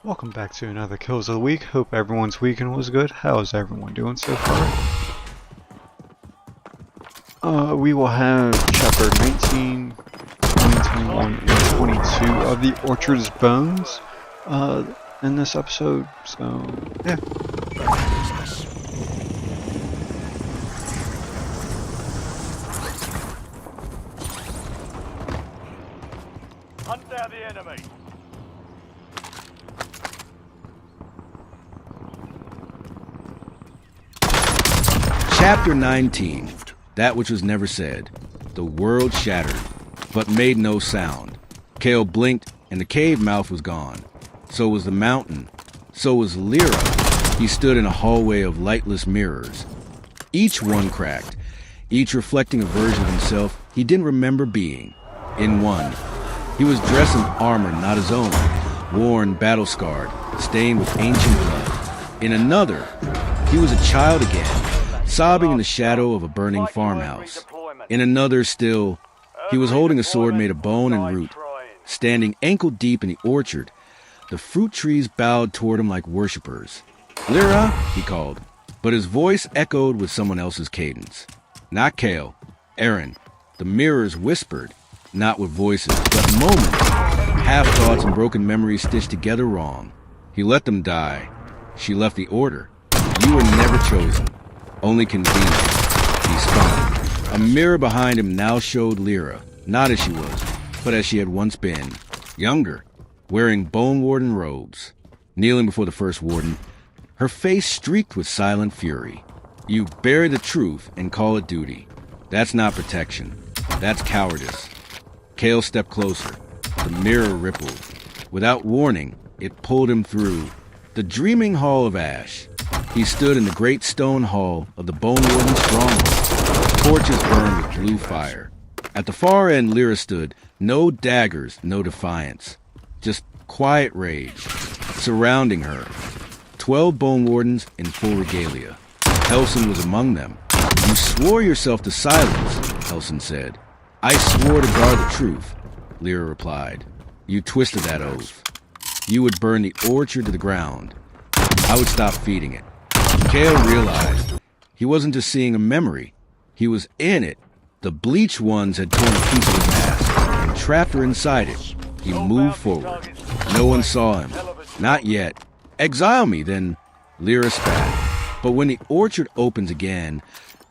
Welcome back to another Kills of the Week. Hope everyone's weekend was good. How's everyone doing so far? We will have Chapter 19, 20, 21, and 22 of the Orchard's Bones in this episode, so yeah. Hunt down the enemy. Chapter 19. That which was never said. The world shattered, but made no sound. Kale blinked, and the cave mouth was gone. So was the mountain. So was Lyra. He stood in a hallway of lightless mirrors. Each one cracked, each reflecting a version of himself he didn't remember being. In one, he was dressed in armor not his own, worn, battle-scarred, stained with ancient blood. In another, he was a child again, sobbing in the shadow of a burning farmhouse. In another still, he was holding a sword made of bone and root, standing ankle-deep in the orchard. The fruit trees bowed toward him like worshippers. "Lyra," he called, but his voice echoed with someone else's cadence. Not Kale, Aaron. The mirrors whispered, not with voices, but moments, half-thoughts and broken memories stitched together wrong. He let them die. She left the order. You were never chosen. Only convenient. He spun. A mirror behind him now showed Lyra, not as she was, but as she had once been. Younger, wearing bone warden robes. Kneeling before the first warden, her face streaked with silent fury. You bury the truth and call it duty. That's not protection. That's cowardice. Kale stepped closer. The mirror rippled. Without warning, it pulled him through. The dreaming hall of ash. He stood in the great stone hall of the Bone Warden stronghold. Torches burned with blue fire. At the far end, Lyra stood. No daggers, no defiance. Just quiet rage. Surrounding her. 12 Bone Wardens in full regalia. Helson was among them. "You swore yourself to silence," Helson said. "I swore to guard the truth," Lyra replied. "You twisted that oath. You would burn the orchard to the ground. I would stop feeding it." Kale realized he wasn't just seeing a memory. He was in it. The bleached ones had torn a piece of his mask and trapped her inside it. He moved forward. No one saw him. Not yet. "Exile me, then," Lyra spat. "But when the orchard opens again,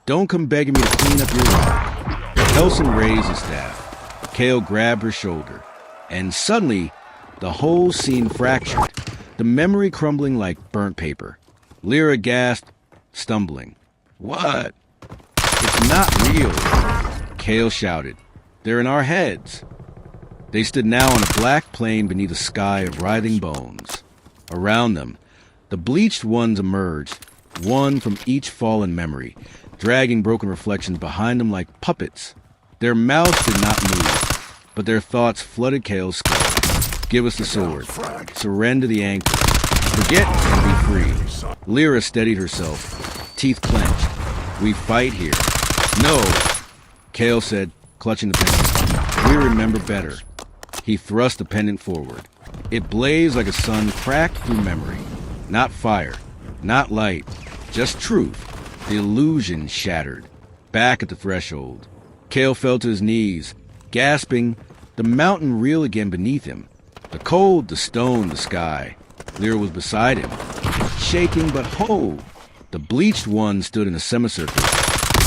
don't come begging me to clean up your rock." Helson raised his staff. Kale grabbed her shoulder. And suddenly, the whole scene fractured, the memory crumbling like burnt paper. Lyra gasped, stumbling. "What?" "It's not real," Kale shouted. "They're in our heads." They stood now on a black plain beneath a sky of writhing bones. Around them, the bleached ones emerged, one from each fallen memory, dragging broken reflections behind them like puppets. Their mouths did not move, but their thoughts flooded Kale's skull. "Give us the sword. Surrender the anchor. Forget and be free." Lyra steadied herself, teeth clenched. "We fight here." "No," Kale said, clutching the pendant. "We remember better." He thrust the pendant forward. It blazed like a sun cracked through memory. Not fire, not light, just truth. The illusion shattered. Back at the threshold, Kale fell to his knees, gasping, the mountain reeled again beneath him. The cold, the stone, the sky. Lyra was beside him, shaking but whole. The bleached one stood in a semicircle,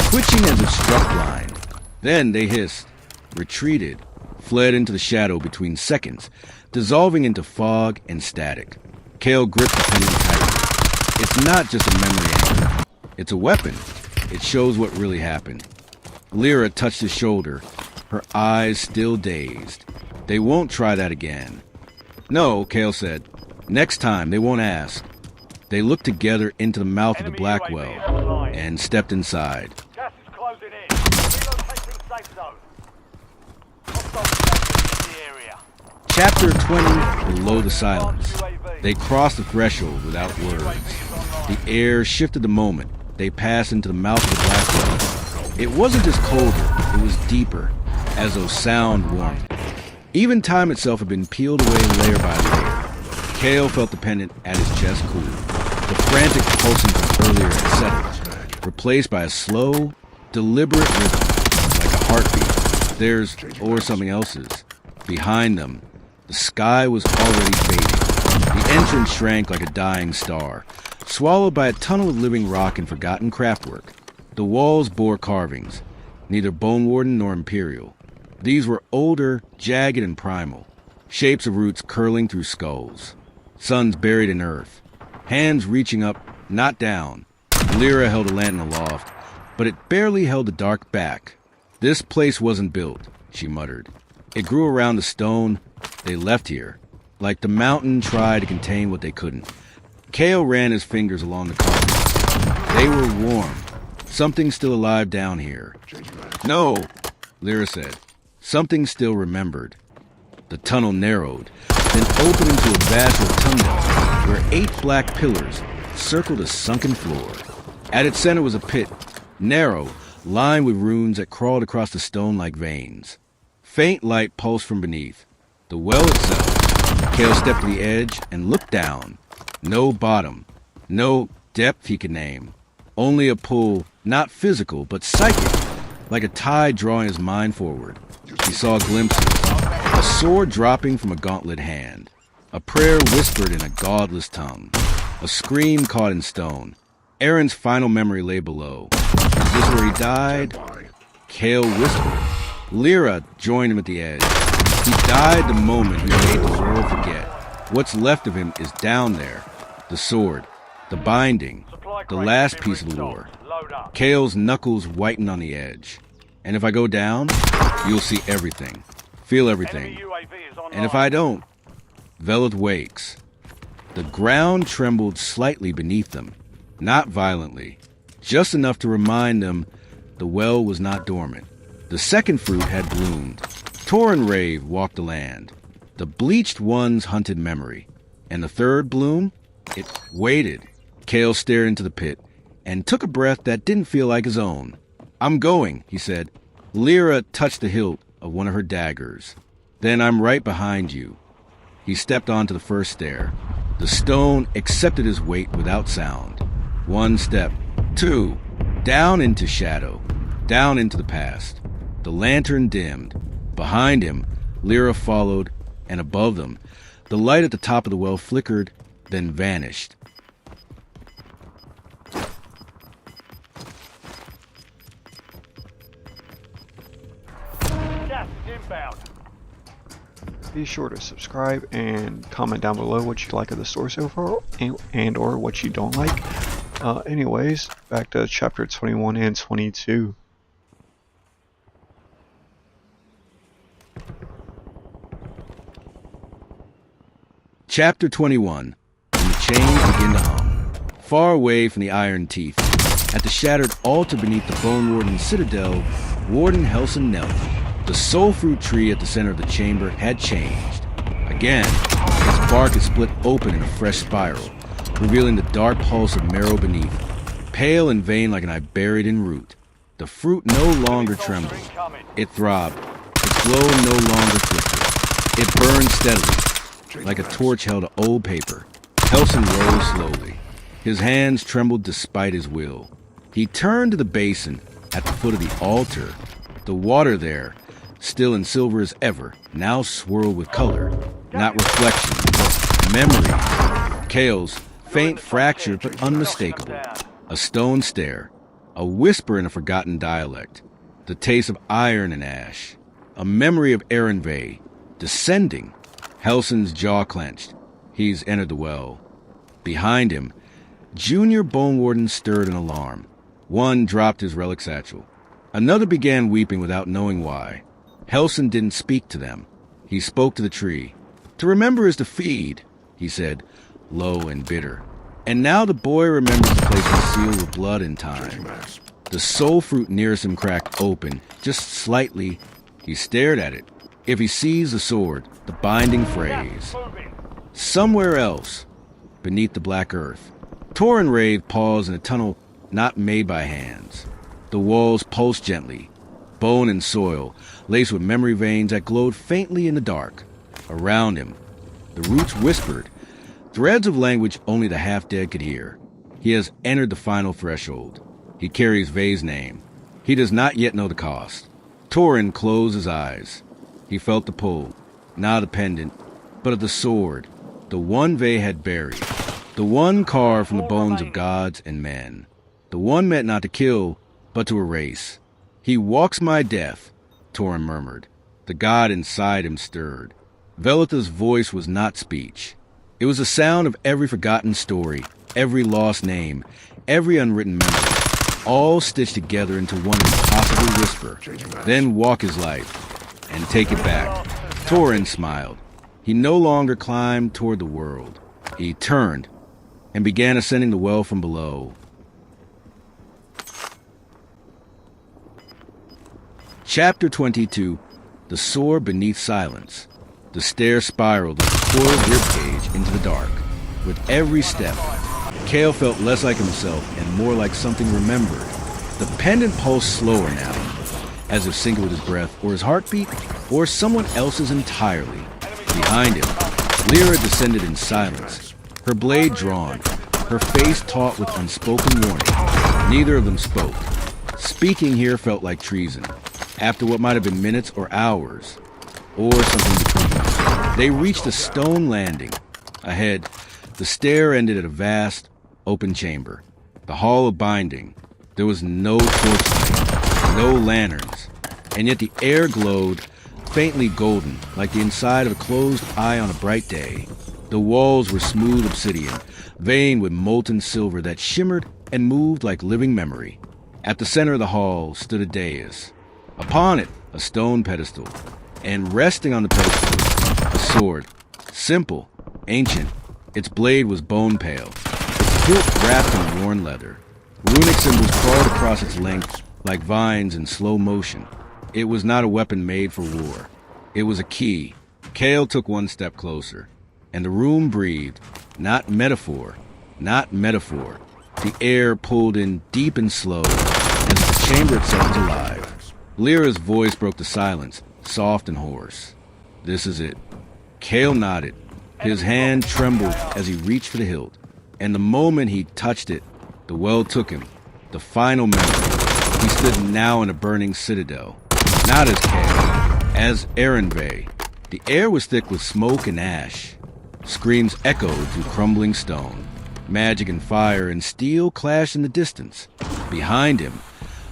twitching as if struck blind. Then they hissed, retreated, fled into the shadow between seconds, dissolving into fog and static. Kale gripped the pendant tightly. It's not just a memory anchor. It's a weapon. It shows what really happened. Lyra touched his shoulder, her eyes still dazed. "They won't try that again." "No," Kale said. "Next time, they won't ask." They looked together into the mouth of the black well and stepped inside. Gas is closing in. Relocating safe zone. Hostiles in the area. Chapter 20, Below the Silence. They crossed the threshold without words. The air shifted the moment they passed into the mouth of the black well. It wasn't just colder, it was deeper, as though sound warmed. Even time itself had been peeled away layer by layer. Kale felt the pendant at his chest cool. The frantic pulsing from earlier had settled, replaced by a slow, deliberate rhythm, like a heartbeat. Theirs or something else's. Behind them, the sky was already fading. The entrance shrank like a dying star, swallowed by a tunnel of living rock and forgotten craftwork. The walls bore carvings, neither bone warden nor imperial. These were older, jagged, and primal, shapes of roots curling through skulls, suns buried in earth, hands reaching up, not down. Lyra held a lantern aloft, but it barely held the dark back. This place wasn't built, she muttered. It grew around the stone they left here, like the mountain tried to contain what they couldn't. Kale ran his fingers along the carvings. They were warm. Something still alive down here. No, Lyra said. Something still remembered. The tunnel narrowed, then opened into a vast rotunda where 8 black pillars circled a sunken floor. At its center was a pit, narrow, lined with runes that crawled across the stone like veins. Faint light pulsed from beneath. The well itself. Kale stepped to the edge and looked down. No bottom, no depth he could name. Only a pull, not physical, but psychic, like a tide drawing his mind forward. He saw glimpses. A sword dropping from a gauntlet hand. A prayer whispered in a godless tongue. A scream caught in stone. Aaron's final memory lay below. Is this where he died? Kale whispered. Lyra joined him at the edge. He died the moment he made the world forget. What's left of him is down there. The sword, the binding, the last piece of the lore. Kale's knuckles whiten on the edge. And if I go down, you'll see everything. Feel everything. And if I don't, Velith wakes. The ground trembled slightly beneath them. Not violently. Just enough to remind them the well was not dormant. The second fruit had bloomed. Tor and Rave walked the land. The bleached ones hunted memory. And the third bloom? It waited. Kale stared into the pit and took a breath that didn't feel like his own. I'm going, he said. Lyra touched the hilt of one of her daggers. Then I'm right behind you. He stepped onto the first stair. The stone accepted his weight without sound. 1 step, 2, down into shadow, down into the past. The lantern dimmed. Behind him, Lyra followed, and above them, the light at the top of the well flickered, then vanished. Gas inbound. Be sure to subscribe and comment down below what you like of the story so far and or what you don't like. Anyways, back to chapter 21 and 22. Chapter 21. When the chains begin to hum. Far away from the iron teeth, at the shattered altar beneath the Bone Warden's citadel, Warden Helson knelt. The soul fruit tree at the center of the chamber had changed. Again, its bark had split open in a fresh spiral, revealing the dark pulse of marrow beneath, pale and vein like an eye buried in root. The fruit no longer trembled. It throbbed. Its glow no longer flickered. It burned steadily, like a torch held to old paper. Helson rose slowly. His hands trembled despite his will. He turned to the basin at the foot of the altar. The water there, still and silver as ever, now swirled with color, not reflection, but memory. Kale's, faint, fractured, but unmistakable. A stone stare, a whisper in a forgotten dialect, the taste of iron and ash, a memory of Erenve, descending. Helson's jaw clenched. He's entered the well. Behind him, Junior Bone Warden stirred in alarm. One dropped his relic satchel. Another began weeping without knowing why. Helson didn't speak to them. He spoke to the tree. To remember is to feed, he said, low and bitter. And now the boy remembers the place was sealed with blood and time. The soul fruit nearest him cracked open, just slightly. He stared at it. If he sees the sword, the binding phrase. Somewhere else, beneath the black earth. Tor and Rave paused in a tunnel not made by hands. The walls pulsed gently, bone and soil, laced with memory veins that glowed faintly in the dark. Around him, the roots whispered, Threads of language only the half-dead could hear. He has entered the final threshold. He carries Vay's name. He does not yet know the cost. Torin closed his eyes. He felt the pull, not of the pendant, but of the sword, the one Vay had buried, the one carved from the bones of gods and men, the one meant not to kill, but to erase. He walks my death, Torin murmured. The god inside him stirred. Velitha's voice was not speech. It was the sound of every forgotten story, every lost name, every unwritten memory, all stitched together into one impossible whisper. Then walk his life and take it back. Torin smiled. He no longer climbed toward the world. He turned and began ascending the well from below. Chapter 22. The Soar Beneath Silence. The stair spiraled like a coiled ribcage into the dark. With every step, Cale felt less like himself and more like something remembered. The pendant pulsed slower now, as if synced with his breath or his heartbeat or someone else's entirely. Behind him, Lyra descended in silence, her blade drawn, her face taut with unspoken warning. Neither of them spoke. Speaking here felt like treason, after what might have been minutes or hours, or something between. They reached a stone landing. Ahead, the stair ended at a vast, open chamber. The hall of binding. There was no torchlight, no lanterns, and yet the air glowed faintly golden, like the inside of a closed eye on a bright day. The walls were smooth obsidian, veined with molten silver that shimmered and moved like living memory. At the center of the hall stood a dais. Upon it, a stone pedestal, and resting on the pedestal, a sword. Simple, ancient. Its blade was bone pale, its hilt wrapped in worn leather. Runic symbols crawled across its length like vines in slow motion. It was not a weapon made for war. It was a key. Cale took one step closer, and the room breathed. Not metaphor, not metaphor. The air pulled in deep and slow, as if the chamber itself was alive. Lyra's voice broke the silence, soft and hoarse. This is it. Cale nodded. His hand trembled as he reached for the hilt, and the moment he touched it, the well took him. The final memory. He stood now in a burning citadel. Not as Cale, as Aaron Vay. The air was thick with smoke and ash. Screams echoed through crumbling stone. Magic and fire and steel clashed in the distance. Behind him,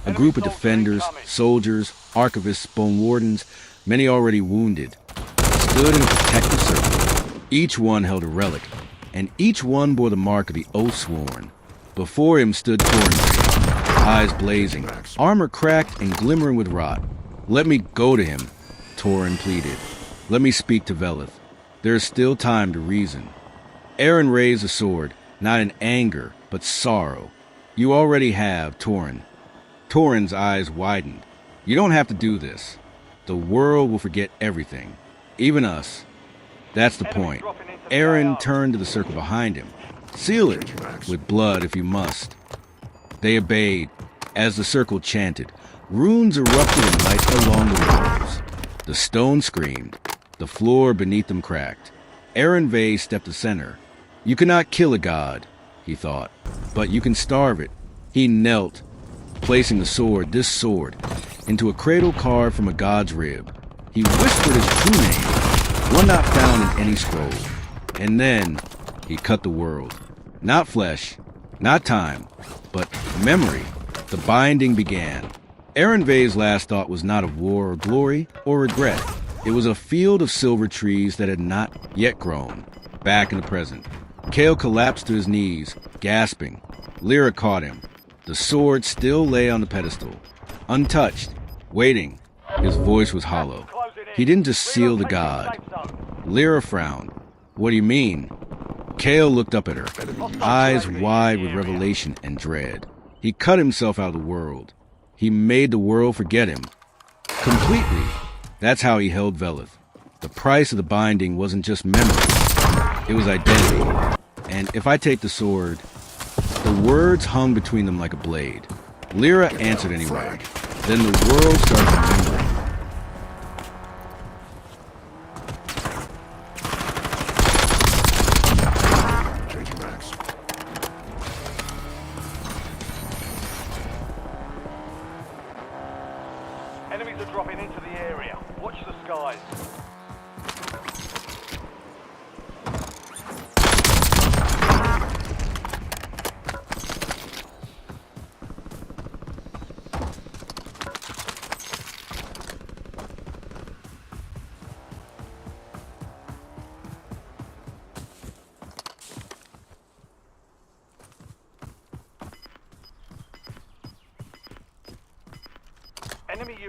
a group of defenders, soldiers, archivists, bone wardens, many already wounded, stood in a protective circle. Each one held a relic, and each one bore the mark of the oath sworn. Before him stood Torin, eyes blazing, armor cracked and glimmering with rot. Let me go to him, Torin pleaded. Let me speak to Velith. There is still time to reason. Aaron raised a sword, not in anger, but sorrow. You already have, Torin. Torin's eyes widened. You don't have to do this. The world will forget everything, even us. That's the point. Aaron turned to the circle behind him. Seal it with blood if you must. They obeyed. As the circle chanted, runes erupted in light along the walls. The stone screamed. The floor beneath them cracked. Aaron Vay stepped to center. You cannot kill a god, he thought, but you can starve it. He knelt, placing the sword, this sword, into a cradle carved from a god's rib. He whispered his true name, one not found in any scroll. And then he cut the world. Not flesh, not time, but memory. The binding began. Aaron Vay's last thought was not of war or glory or regret. It was a field of silver trees that had not yet grown. Back in the present. Cale collapsed to his knees, gasping. Lyra caught him. The sword still lay on the pedestal, untouched, waiting. His voice was hollow. He didn't just seal the god. Lyra frowned. What do you mean? Cale looked up at her, eyes wide with revelation and dread. He cut himself out of the world. He made the world forget him. Completely. That's how he held Velith. The price of the binding wasn't just memory. It was identity. And if I take the sword, the words hung between them like a blade. Lyra answered anyway. Then the world started remembering.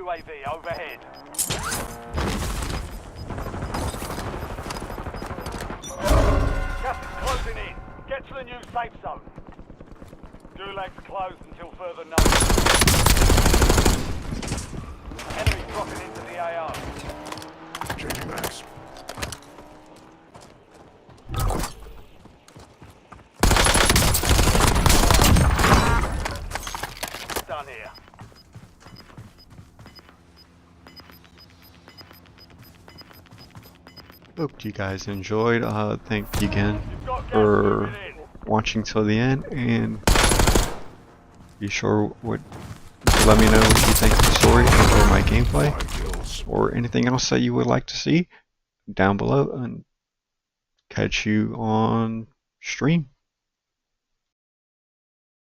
UAV overhead. Gas is closing in. Get to the new safe zone. Gulag's closed until further notice. Enemy dropping into the AO. Changing max. Done here. Hope you guys enjoyed. Thank you again You've got gas for moving in. watching till the end, and be sure to let me know what you think of the story or my gameplay 5 kills. or anything else that you would like to see down below, and catch you on stream.